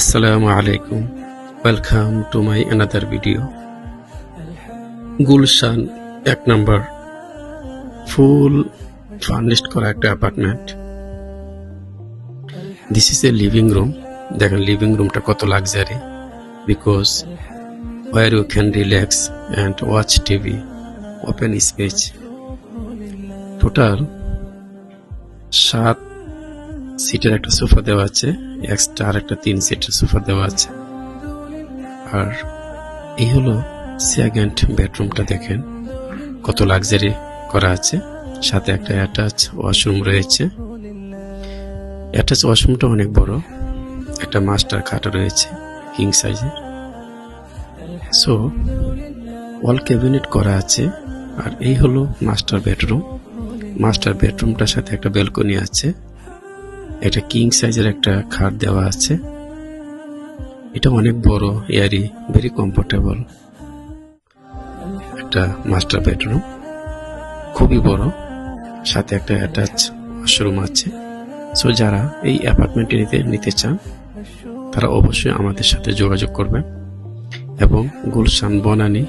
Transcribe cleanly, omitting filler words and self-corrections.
Assalamu alaikum. Welcome to my another video. Gulshan 1 number full furnished করা একটা apartment. This is a living room. দেখেন living রুমটা কত luxury, because where you can relax and watch TV, open space. Total 7 সিটের একটা sofa দেওয়া আছে, extra আর একটা 3 সিটের সোফা দেওয়া আছে। আর এই হলো সেকেন্ড বেডরুমটা, দেখেন কত লাক্সারি করা আছে, সাথে একটা অ্যাটাচ ওয়াশরুম রয়েছে। অ্যাটাচ ওয়াশরুমটা অনেক বড়, একটা মাস্টার খাট রয়েছে কিং সাইজের। সো ওয়াল ক্যাবিনেট করা আছে। আর এই হলো মাস্টার বেডরুম। মাস্টার বেডরুমটার সাথে একটা ব্যালকনি আছে, একটা কিং সাইজের একটা খাট দেওয়া আছে। এটা অনেক বড়, এয়ারি, ভেরি কমফোর্টেবল একটা মাস্টার বেডরুম, খুবই বড়, সাথে একটা অ্যাটাচ ওয়াশরুম আছে। সো যারা এই অ্যাপার্টমেন্টটি নিতে চান তারা অবশ্যই আমাদের সাথে যোগাযোগ করবেন এবং গুলশান বনানী